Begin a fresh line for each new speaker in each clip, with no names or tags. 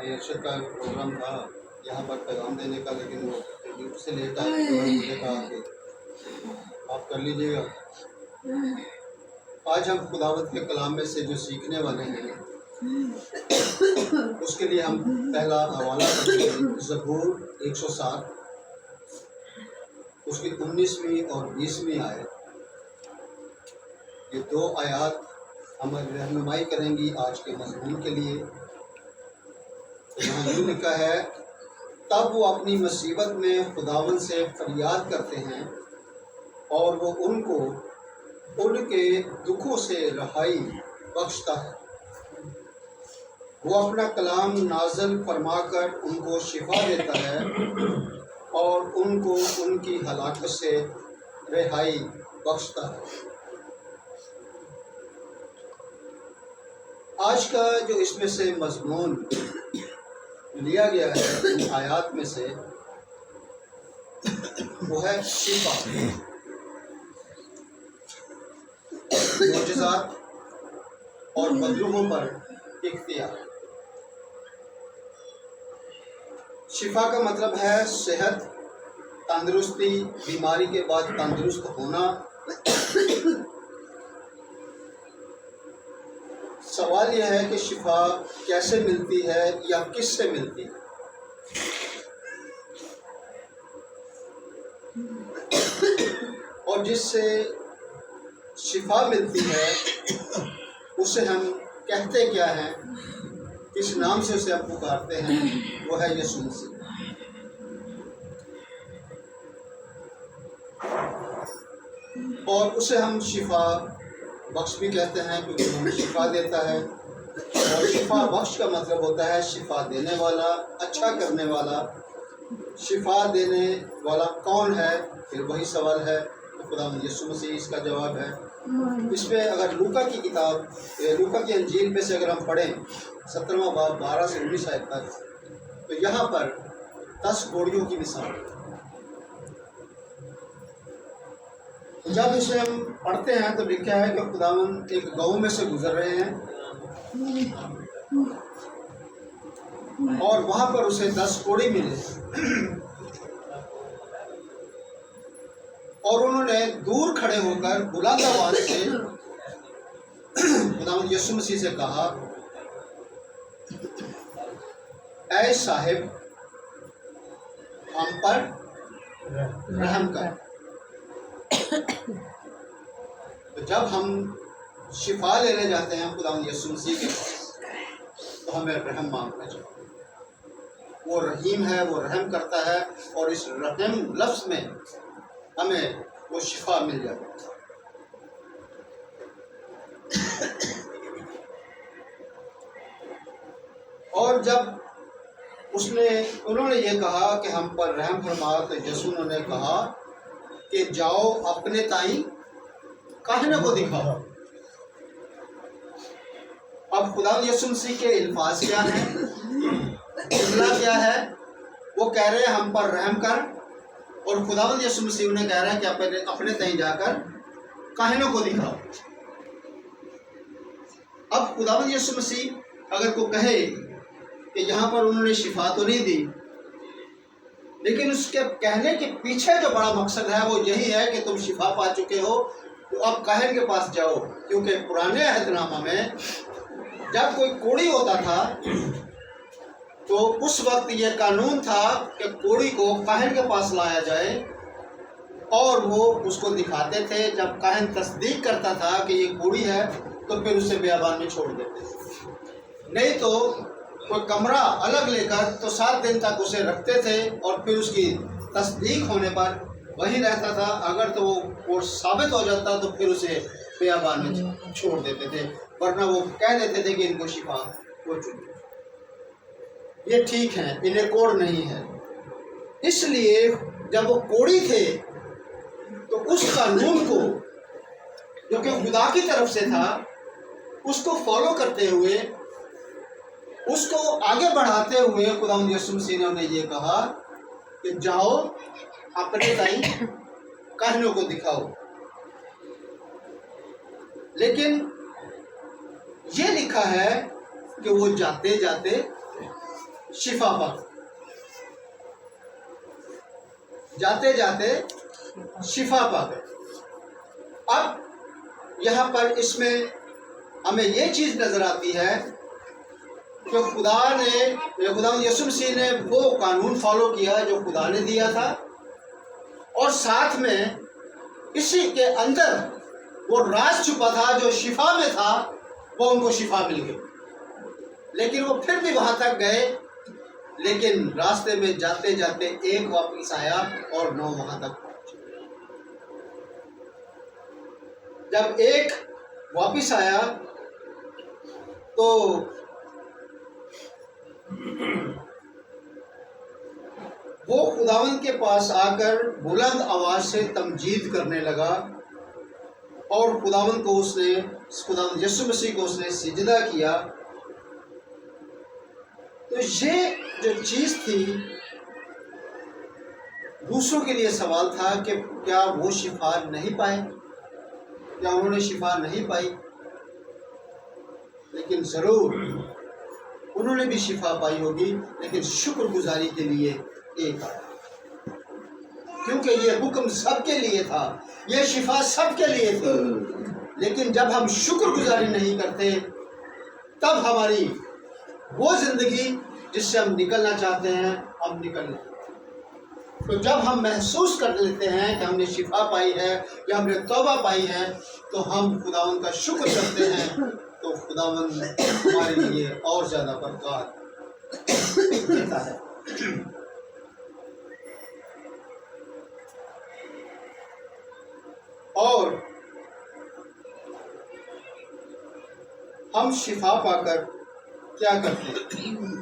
भाई अरशद का प्रोग्राम था यहाँ पर पैगाम देने का, लेकिन वो ड्यूटी से लेट आए तो उन्होंने मुझे कहा कि आप कर लीजिएगा। आज हम खुदावत के कलाम में से जो सीखने वाले हैं उसके लिए हम पहला हवाला ज़बूर 107 उसकी 19वीं और 20वीं आयत, ये दो आयत हमारी रहनुमाई करेंगी आज के मज़मून के लिए। यहाँ यूँ लिखा है, तब वो अपनी मुसीबत में खुदावन से फरियाद करते हैं और वो उनको उनके दुखों से रहाई बख्शता है। वो अपना कलाम नाज़िल फरमाकर उनको शिफा देता है और उनको उनकी हलाकत से रिहाई बख्शता है। आज का जो इसमें से मज़मून लिया गया है इन आयात में से, वो है शिफा, मोजज़ात और मज़लूमों पर इख्तियार। शिफा का मतलब है सेहत, तंदुरुस्ती, बीमारी के बाद तंदुरुस्त होना। सवाल यह है कि शिफा कैसे मिलती है या किस से मिलती है। और जिससे शिफा मिलती है उसे हम कहते क्या हैं, किस नाम से उसे हम पुकारते हैं, वो है यीशु मसीह। और उसे हम शिफा बख्श भी कहते हैं क्योंकि हमें शिफा देता है। और शिफा बख्श का मतलब होता है शिफा देने वाला, अच्छा करने वाला। शिफा देने वाला कौन है, फिर वही सवाल है। तो खुदा यीशु मसीह इसका जवाब है। इसमें अगर लूका की किताब, लूका की अंजील में से अगर हम पढ़ें 17वां बाब 12 से 19 आयत तक, तो यहाँ पर 10 घोड़ियों की मिसाल। जब इसे हम पढ़ते हैं तो लिखा है कि खुदावन एक गांव में से गुजर रहे हैं और वहां पर उसे 10 घोड़े मिले और उन्होंने दूर खड़े होकर बुलंद आवाज से खुदावन यीशु मसीह से कहा, ऐ साहिब हम पर रहम कर। तो जब हम शिफा लेने जाते हैं खुदावंद यीशु मसीह के पास, तो हमें रहम मांगना चाहिए। वो रहीम है, वो रहम करता है और इस रहम लफ्ज़ में हमें वो शिफा मिल जाती है। और जब उन्होंने ये कहा कि हम पर रहम फरमा, तो यीशु ने कहा कि जाओ अपने ताई काहिना को दिखाओ। अब खुदा यीशु मसीह के अल्फाज क्या है, जुमला क्या है? वो कह रहे हैं हम पर रहम कर, और खुदावंद यीशु मसीह उन्हें कह रहा है कि अपने ताई जाकर काहिनों को दिखाओ। अब खुदावंद यीशु मसीह अगर को कहे कि यहाँ पर उन्होंने शिफा तो नहीं दी, लेकिन उसके कहने के पीछे जो बड़ा मकसद है वो यही है कि तुम शिफा पा चुके हो तो अब काहिन के पास जाओ। क्योंकि पुराने अहदनामा में जब कोई कोढ़ी होता था तो उस वक्त ये कानून था कि कोढ़ी को काहिन के पास लाया जाए और वो उसको दिखाते थे। जब काहिन तस्दीक करता था कि ये कोढ़ी है तो फिर उसे बियाबान में छोड़ देते थे। नहीं तो कोई कमरा अलग लेकर तो 7 दिन तक उसे रखते थे और फिर उसकी तस्दीक होने पर वहीं रहता था। अगर तो वो साबित हो जाता तो फिर उसे बियाबान में छोड़ देते थे, वरना वो कह देते थे कि इनको शिफा हो चुकी, ये ठीक है, इन्हें कोढ़ नहीं है। इसलिए जब वो कोढ़ी थे तो उस कानून को जो कि खुदा की तरफ से था उसको फॉलो करते हुए, उसको आगे बढ़ाते हुए खुदावंद यीशु मसीह ने उन्हें ये कहा कि जाओ अपने ताई काहिनों को दिखाओ। लेकिन ये लिखा है कि वो जाते जाते शिफा पा, जाते जाते शिफा पा गए। अब यहाँ पर इसमें हमें ये चीज़ नज़र आती है कि खुदा यीशु मसीह ने वो कानून फॉलो किया जो खुदा ने दिया था, और साथ में इसी के अंदर वो राज छुपा था जो शिफा में था, वो उनको शिफा मिल गई। लेकिन वो फिर भी वहाँ तक गए, लेकिन रास्ते में जाते जाते एक वापस आया और 9 वहाँ तक पहुँचे। जब एक वापस आया तो वो खुदावंद के पास आकर बुलंद आवाज से तमजीद करने लगा, और खुदावंद यीशु मसीह को उसने सिजदा किया। तो ये जो चीज़ थी, दूसरों के लिए सवाल था कि क्या वो शिफा नहीं पाए, क्या उन्होंने शिफा नहीं पाई? लेकिन ज़रूर उन्होंने भी शिफा पाई होगी, लेकिन शुक्रगुजारी के लिए एक आया, क्योंकि ये हुक्म सबके लिए था, ये शिफा सबके लिए थी। लेकिन जब हम शुक्रगुजारी नहीं करते, तब हमारी वो जिंदगी जिससे हम निकलना चाहते हैं, हम निकल नहीं। तो जब हम महसूस कर लेते हैं कि हमने शिफा पाई है या हमने तौबा पाई है, तो हम खुदावंद का शुक्र करते हैं, तो खुदावंद हमारे लिए और ज़्यादा बरकत देता है। और हम शिफा पाकर क्या करते हैं?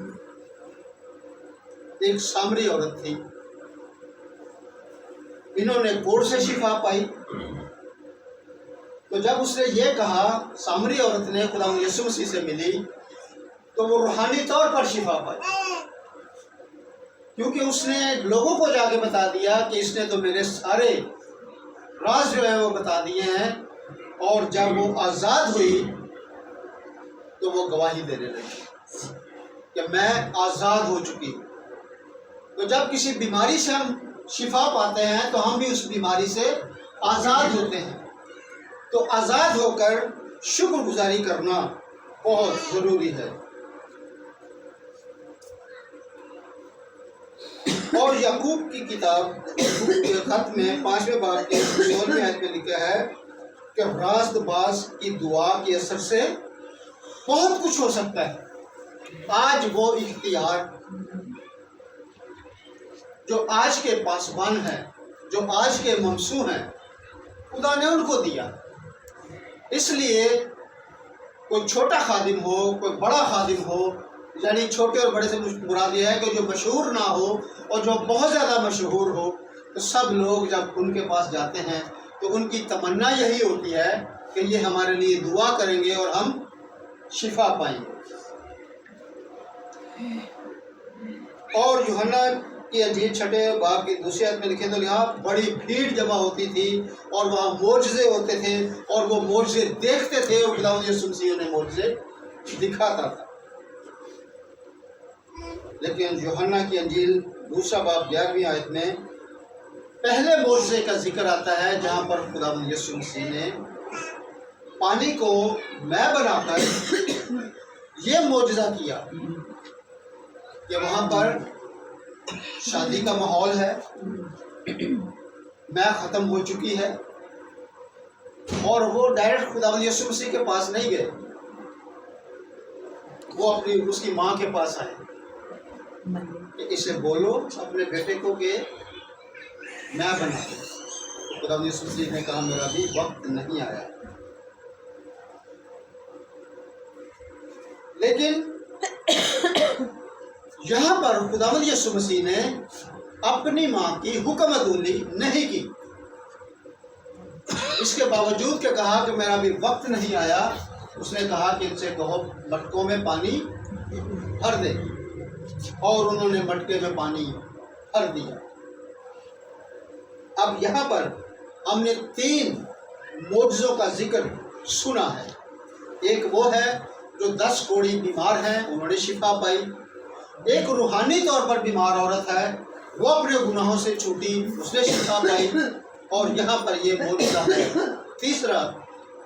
एक सामरी औरत थी, इन्होंने कोढ़ से शिफा पाई। तो जब उसने ये कहा, सामरी औरत ने खुदा यीशु मसीह से मिली, तो वो रूहानी तौर पर शिफा पाई, क्योंकि उसने लोगों को जाके बता दिया कि इसने तो मेरे सारे राज जो है वो बता दिए हैं। और जब वो आज़ाद हुई तो वो गवाही देने लगी कि मैं आज़ाद हो चुकी हूँ। तो जब किसी बीमारी से हम शिफा पाते हैं, तो हम भी उस बीमारी से आज़ाद होते हैं। तो आज़ाद होकर शुक्रगुजारी करना बहुत ज़रूरी है। और याकूब की किताब के खत में 5वें बाब के 16वें आयत में लिखा है कि रास्तबाज की दुआ के असर से बहुत कुछ हो सकता है। आज वो इख्तियार जो आज के पासबान हैं, जो आज के ममसू हैं, खुदा ने उनको दिया। इसलिए कोई छोटा खादिम हो, कोई बड़ा खादिम हो, यानी छोटे और बड़े से मुराद ये है कि जो मशहूर ना हो और जो बहुत ज़्यादा मशहूर हो, तो सब लोग जब उनके पास जाते हैं तो उनकी तमन्ना यही होती है कि ये हमारे लिए दुआ करेंगे और हम शिफा पाएंगे। और यूहन्ना की अंजील 6 बाब की 2 आयत में लिखे तो यहाँ बड़ी भीड़ जमा होती थी और वहाँ मोजज़े होते थे और वो मोजज़े देखते थे और खुदा यीशु मसीह ने मोजज़े दिखाता था। लेकिन यूहन्ना की अंजील 2 बाब 11वीं आयत में पहले मोजज़े का जिक्र आता है, जहाँ पर खुदा यीशु मसीह ने पानी को मैं बनाकर ये मोजज़ा किया कि वहाँ पर शादी का माहौल है, मैं ख़त्म हो चुकी है। और वो डायरेक्ट खुदा यीशु मसीह के पास नहीं गए, वो उसकी माँ के पास आए कि इसे बोलो अपने बेटे को कि मैं बना दूं। खुदा यीशु मसीह ने कहा मेरा भी वक्त नहीं आया। लेकिन यहाँ पर खुदावंद यीशु मसीह ने अपनी माँ की हुक्मतुल्ली नहीं की, इसके बावजूद के कहा कि मेरा भी वक्त नहीं आया। उसने कहा कि इनसे कहो मटकों में पानी भर दे, और उन्होंने मटके में पानी भर दिया। अब यहाँ पर हमने 3 मोजज़ों का जिक्र सुना है। एक वो है जो 10 कोढ़ी बीमार हैं, उन्होंने शिफा पाई। ایک روحانی طور پر بیمار عورت ہے، وہ اپنے گناہوں سے چھوٹی، اس نے شفا پائی، اور یہاں پر یہ معجزہ ہے۔ تیسرا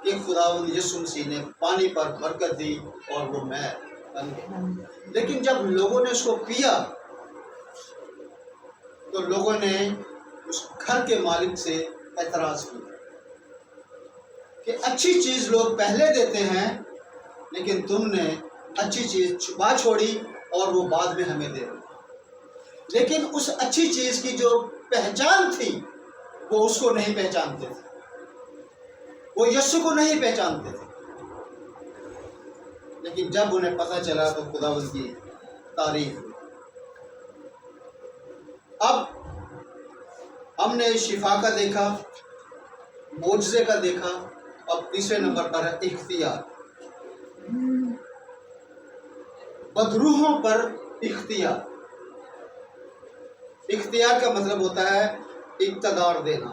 کہ خداوند یسوع مسیح نے پانی پر برکت دی اور وہ میں بن گیا۔ لیکن جب لوگوں نے اس کو پیا تو لوگوں نے اس گھر کے مالک سے اعتراض کیا کہ اچھی چیز لوگ پہلے دیتے ہیں، لیکن تم نے اچھی چیز چھپا چھوڑی اور وہ بعد میں ہمیں دے دی۔ لیکن اس اچھی چیز کی جو پہچان تھی وہ اس کو نہیں پہچانتے تھے، وہ یسوع کو نہیں پہچانتے تھے۔ لیکن جب انہیں پتہ چلا تو خداوند کی تعریف ہوئی۔ اب ہم نے شفا کا دیکھا، معجزے کا دیکھا، اب تیسرے نمبر پر ہے اختیار۔ بدروحوں پر اختیار۔ اختیار کا مطلب ہوتا ہے اقتدار دینا،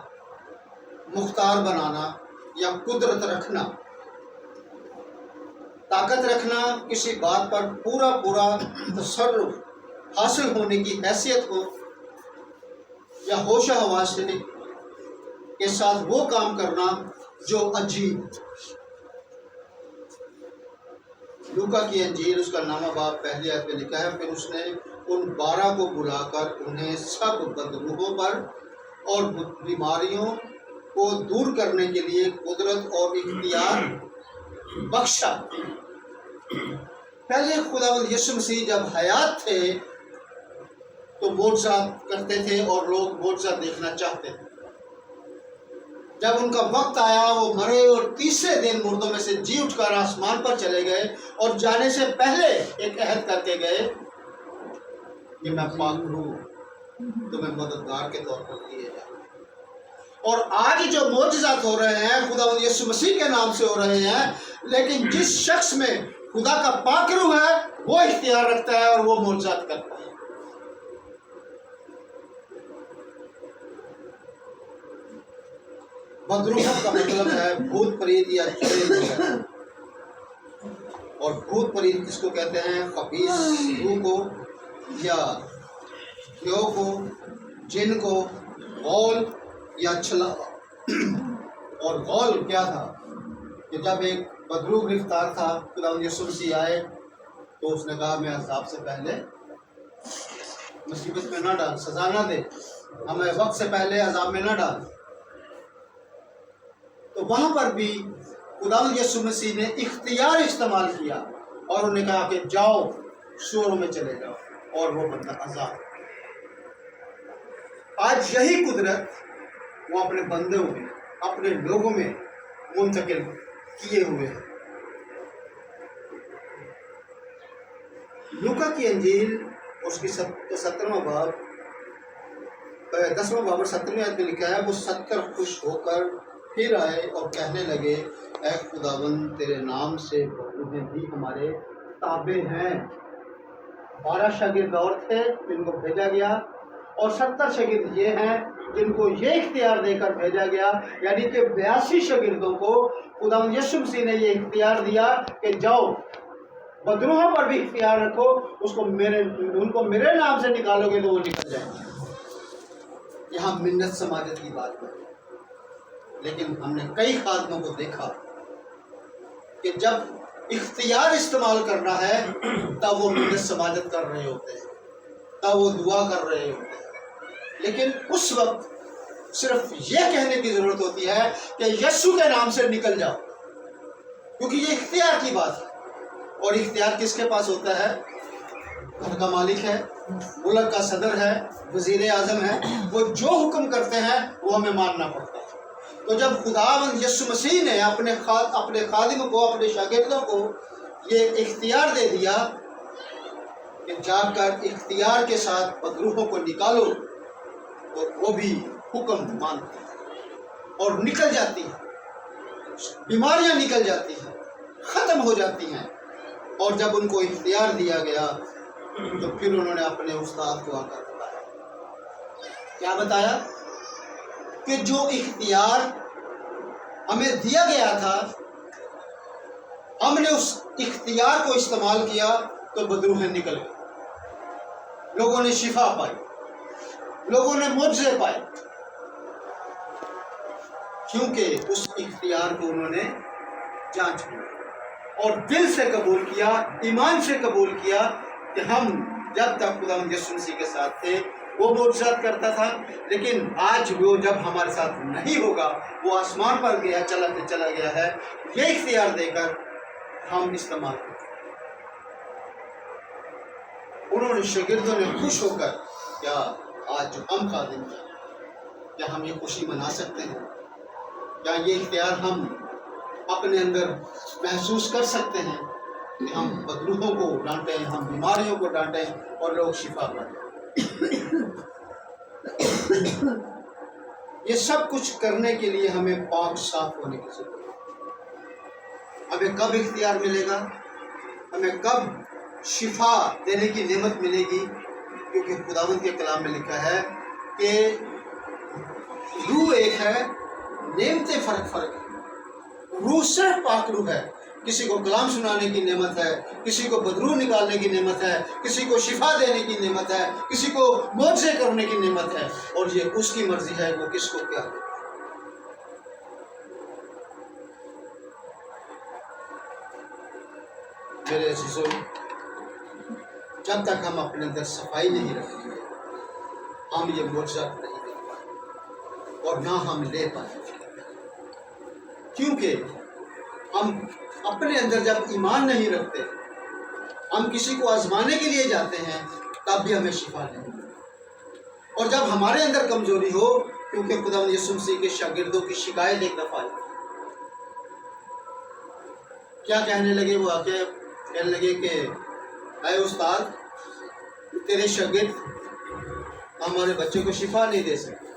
مختار بنانا یا قدرت رکھنا، طاقت رکھنا، کسی بات پر پورا تصرف حاصل ہونے کی حیثیت ہو، یا ہوش و حواس کے ساتھ وہ کام کرنا جو عجیب۔ لوکا کی انجیل اس کا نامہ باب پہلی آیت میں لکھا ہے، پھر اس نے ان 12 کو بلا کر انہیں سب بدروحوں پر اور بیماریوں کو دور کرنے کے لیے قدرت اور اختیار بخشا۔ پہلے خداوند یسوع مسیح جب حیات تھے تو معجزات کرتے تھے اور لوگ معجزات دیکھنا چاہتے تھے۔ جب ان کا وقت آیا وہ مرے اور تیسرے دن مردوں میں سے جی اٹھ کر آسمان پر چلے گئے، اور جانے سے پہلے ایک عہد کر کے گئے کہ میں پاک ہوں، تمہیں مددگار کے طور پر دیے جائیں۔ اور آج جو معجزات ہو رہے ہیں خداوند یسوع مسیح کے نام سے ہو رہے ہیں، لیکن جس شخص میں خدا کا پاک روح ہے وہ اختیار رکھتا ہے اور وہ معجزات کرتا ہے۔ بدروحوں کا مطلب ہے بھوت پریت یا چڑیل وغیرہ، اور بھوت پریت کس کو کہتے ہیں؟ خبیث روح کو یا دیو کو، جن کو، غول یا چھلا۔ اور غول کیا تھا کہ جب ایک بدروح گرفتار تھا، خداوند یسوع مسیح آئے تو اس نے کہا میں عذاب سے پہلے مصیبت میں نہ ڈال، سزا نہ دے، ہمیں وقت سے پہلے عذاب میں نہ ڈال۔ تو وہاں پر بھی خداوند یسوع مسیح نے اختیار استعمال کیا اور انہوں نے کہا کہ جاؤ سوروں میں چلے جاؤ، اور وہ بندہ آزاد۔ آج یہی قدرت وہ اپنے بندوں میں، اپنے لوگوں میں منتقل کیے ہوئے ہیں۔ لوکا کی انجیل اس کی 17واں باب 10واں باب اور 17ویں آیت میں لکھا ہے، وہ 70 خوش ہو کر پھر آئے اور کہنے لگے اے خداوند تیرے نام سے بدروحیں بھی ہمارے تابع ہیں۔ 12 شاگرد اور تھے جن کو بھیجا گیا، اور 70 شاگرد یہ ہیں جن کو یہ اختیار دے کر بھیجا گیا، یعنی کہ 82 شاگردوں کو خداوند یسوع مسیح نے یہ اختیار دیا کہ جاؤ بدروحوں پر بھی اختیار رکھو، ان کو میرے نام سے نکالو گے تو وہ نکل جائیں گے۔ یہاں منت سماجت کی بات ہے، لیکن ہم نے کئی خادموں کو دیکھا کہ جب اختیار استعمال کرنا ہے تب وہ منت سماجت کر رہے ہوتے ہیں، تب وہ دعا کر رہے ہوتے ہیں، لیکن اس وقت صرف یہ کہنے کی ضرورت ہوتی ہے کہ یسوع کے نام سے نکل جاؤ، کیونکہ یہ اختیار کی بات ہے۔ اور اختیار کس کے پاس ہوتا ہے؟ گھر کا مالک ہے، ملک کا صدر ہے، وزیر اعظم ہے، وہ جو حکم کرتے ہیں وہ ہمیں ماننا پڑتا ہے۔ تو جب خداوند یسوع مسیح نے اپنے خادم کو، اپنے شاگردوں کو یہ اختیار دے دیا کہ جا کر اختیار کے ساتھ بدروحوں کو نکالو، تو وہ بھی حکم مانتے ہیں اور نکل جاتی ہیں، بیماریاں نکل جاتی ہیں، ختم ہو جاتی ہیں۔ اور جب ان کو اختیار دیا گیا تو پھر انہوں نے اپنے استاد کو آ کر بتایا، کیا بتایا؟ کہ جو اختیار ہمیں دیا گیا تھا ہم نے اس اختیار کو استعمال کیا تو بدروحیں نکل گئی۔ لوگوں نے شفا پائی، لوگوں نے معجزے پائے، کیونکہ اس اختیار کو انہوں نے جانچ لیا اور دل سے قبول کیا، ایمان سے قبول کیا کہ ہم جب تک خدا یسوع مسیح کے ساتھ تھے وہ معجزات کرتا تھا، لیکن آج وہ جب ہمارے ساتھ نہیں ہوگا، وہ آسمان پر گیا، چلا گیا ہے، یہ اختیار دے کر ہم استعمال کریں۔ انہوں نے شاگردوں نے خوش ہو کر، کیا آج جو ہم خادم ہیں کیا ہم یہ خوشی منا سکتے ہیں؟ کیا یہ اختیار ہم اپنے اندر محسوس کر سکتے ہیں کہ ہم بدروحوں کو ڈانٹیں، ہم بیماریوں کو ڈانٹیں اور لوگ شفا پائیں؟ یہ سب کچھ کرنے کے لیے ہمیں پاک صاف ہونے کی ضرورت ہے۔ ہمیں کب اختیار ملے گا؟ ہمیں کب شفا دینے کی نعمت ملے گی؟ کیونکہ خداوند کے کلام میں لکھا ہے کہ روح ایک ہے، نعمتیں فرق ہے۔ روح صرف پاک روح ہے، کسی کو کلام سنانے کی نعمت ہے، کسی کو بدروح نکالنے کی نعمت ہے، کسی کو شفا دینے کی نعمت ہے، کسی کو معجزے کرنے کی نعمت ہے، اور یہ اس کی مرضی ہے وہ کس کو کیا دے۔ میرے عزیزو، جب تک ہم اپنے اندر صفائی نہیں رکھیں گے ہم یہ معجزات نہیں دے پائیں اور نہ ہم لے پائیں، کیونکہ ہم اپنے اندر جب ایمان نہیں رکھتے، ہم کسی کو آزمانے کے لیے جاتے ہیں تب بھی ہمیں شفا نہیں ملتی۔ اور جب ہمارے اندر کمزوری ہو، کیونکہ خدا یسوع مسیح کے شاگردوں کی شکایت ایک دفعہ آئی، کیا کہنے لگے؟ وہ آ کے کہنے لگے کہ اے استاد، تیرے شاگرد ہمارے بچے کو شفا نہیں دے سکتے۔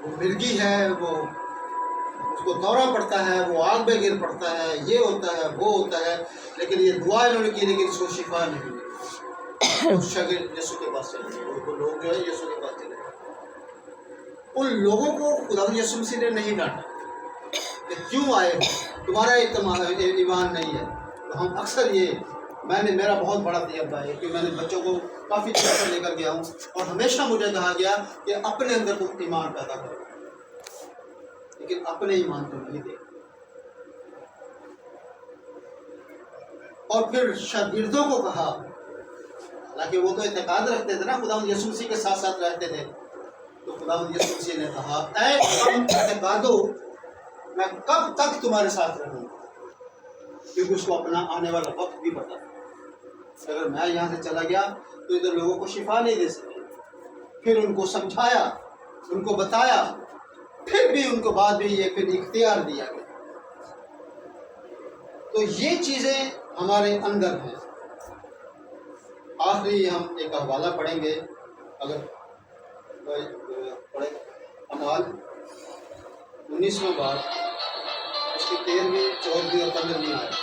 وہ مرگی ہے، وہ اس کو دورہ پڑتا ہے، وہ آگ میں گر پڑتا ہے، یہ ہوتا ہے وہ ہوتا ہے، لیکن یہ دعا انہوں نے کی لیکن اس کو شفا نہیں ملی۔ اس شاگرد یسوع کے پاس چلے گئے، وہ لوگ جو ہے یسوع کے پاس چلے گئے۔ ان لوگوں کو خدا یسوع مسیح نے نہیں ڈانٹا کہ کیوں آئے ہو، تمہارا ایمان نہیں ہے۔ تو ہم اکثر میرا بہت بڑا تجربہ ہے کہ میں نے بچوں کو کافی دور پر لے کر گیا ہوں اور ہمیشہ مجھے کہا گیا کہ اپنے اندر تم ایمان پیدا کرو، لیکن اپنے ایمان کو نہیں دے۔ اور پھر شاگردوں کو کہا، حالانکہ وہ تو اعتقاد رکھتے تھے نا، خداوند یسوع مسیح کے ساتھ ساتھ رہتے تھے، تو خداوند یسوع مسیح نے کہا، اے کم اعتقادو، میں کب تک تمہارے ساتھ رہوں گا؟ کیونکہ اس کو اپنا آنے والا وقت بھی پتا تھا، اگر میں یہاں سے چلا گیا تو ادھر لوگوں کو شفا نہیں دے سکے۔ پھر ان کو سمجھایا، ان کو بتایا، پھر بھی ان کو بعد میں یہ پھر اختیار دیا گیا۔ تو یہ چیزیں ہمارے اندر ہیں۔ آخری ہم ایک حوالہ پڑھیں گے، اگر پڑھیں اعمال 19واں باب، اس کی 13ویں 14ویں اور 15ویں آیت۔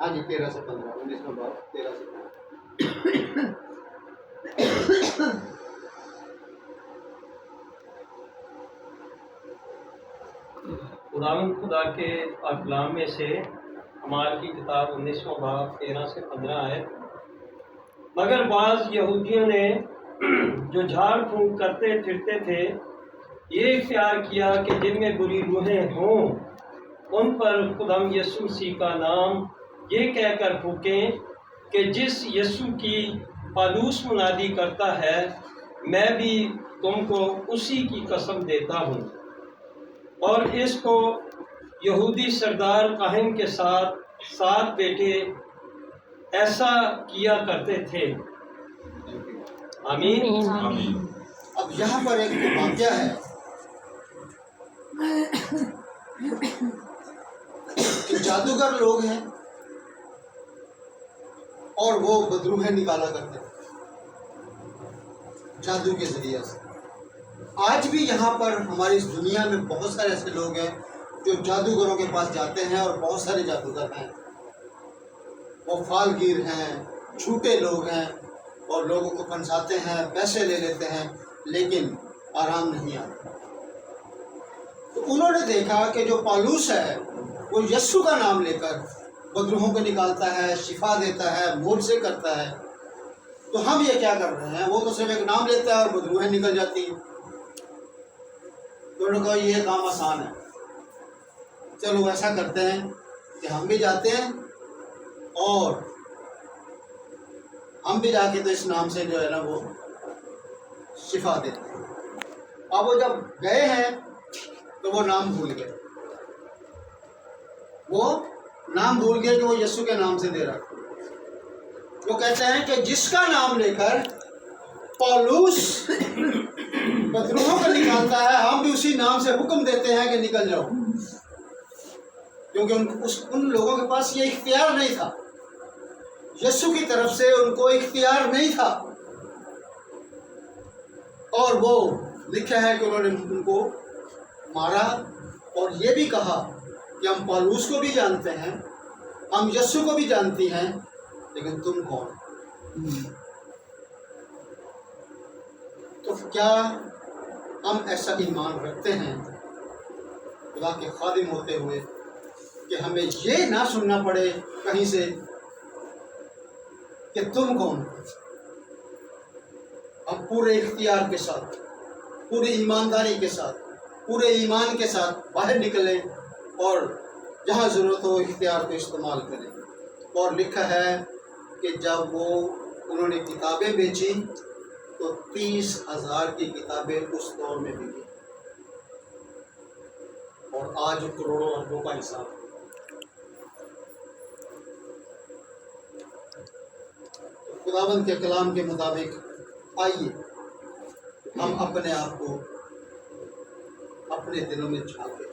ہاں جی، 13 سے 15، 19واں باب 13 سے 15۔
خداوند خدا کے کلام میں سے اعمال کی کتاب 19واں باب 13 سے 15 آئے۔ مگر بعض یہودیوں نے جو جھاڑ پھونک کرتے پھرتے تھے یہ اختیار کیا کہ جن میں بری روحیں ہوں ان پر خداوند یسوع مسیح کا نام یہ کہہ کر پھونکیں کہ جس یسوع کی پالوس منادی کرتا ہے میں بھی تم کو اسی کی قسم دیتا ہوں۔ اور اس کو یہودی سردار کاہن کے ساتھ بیٹھے ایسا کیا کرتے تھے۔ آمین۔
اب یہاں پر ایک واقعہ ہے کہ جادوگر لوگ ہیں اور وہ بدروہیں نکالا کرتے ہیں جادو کے ذریعے سے۔ آج بھی یہاں پر ہماری اس دنیا میں بہت سارے ایسے لوگ ہیں जो जादूगरों के पास जाते हैं, और बहुत सारे जादूगर हैं, वो फालगीर हैं, झूठे लोग हैं, और लोगों को फंसाते हैं, पैसे ले लेते हैं, लेकिन आराम नहीं आता। तो उन्होंने देखा कि जो पौलुस है वो यीशु का नाम लेकर बदरूहों को निकालता है, शिफा देता है, मोर्चे करता है, तो हम ये क्या कर रहे हैं? वो तो सिर्फ एक नाम लेता है और बदरूहें निकल जाती हैं। तो उन्होंने कहा ये काम आसान है, चलो ऐसा करते हैं कि हम भी जाते हैं और हम भी जाके तो इस नाम से जो है ना वो शिफा देते हैं। अब वो जब गए हैं तो वो नाम भूल गए, वो नाम भूल गए कि वो यीशु के नाम से दे रहा। वो कहते हैं कि जिसका नाम लेकर पौलुस बदरूहों को निकालता है, हम भी उसी नाम से हुक्म देते हैं कि निकल जाओ, क्योंकि उन लोगों के पास ये इख्तियार नहीं था, यीशु की तरफ से उनको इख्तियार नहीं था। और वो लिखा है कि उन्होंने उनको मारा और ये भी कहा कि हम पौलुस को भी जानते हैं, हम यीशु को भी जानती हैं, लेकिन तुम कौन? तो क्या हम ऐसा ईमान रखते हैं खुदा के खादिम होते हुए कि हमें ये ना सुनना पड़े कहीं से कि तुम कौन? हम पूरे इख्तियार के साथ, पूरी ईमानदारी के साथ, पूरे ईमान के साथ बाहर निकलें और जहाँ ज़रूरत हो इख्तियार को इस्तेमाल करें। और लिखा है कि जब उन्होंने किताबें बेची तो 30,000 की किताबें उस दौर में बिकी, और आज करोड़ों अरबों का हिसाब। तो खुदावंद के कलाम के मुताबिक आइए हम अपने आप को अपने दिलों में झांकें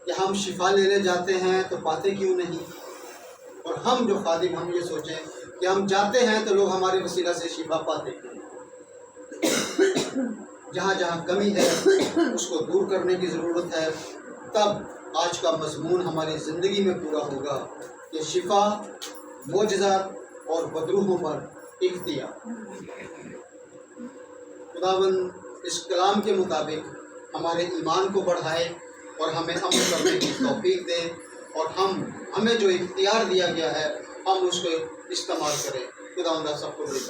कि हम शिफा लेने जाते हैं तो पाते क्यों नहीं, और हम जो खादिम हम ये सोचें कि हम जाते हैं तो लोग हमारे वसीला से शिफा पाते क्यों। जहाँ जहाँ कमी है उसको दूर करने की ज़रूरत है, तब आज का मज़मून हमारी ज़िंदगी में पूरा होगा कि शिफा, मोजज़ात और बदरूहों पर इख्तियार। खुदावंद इस कलाम के मुताबिक हमारे ईमान को बढ़ाए और हमें अमल करने की तौफीक दे, और हमें जो इख्तियार दिया गया है हम उसको इस्तेमाल करें। खुदावंद सबको बड़ी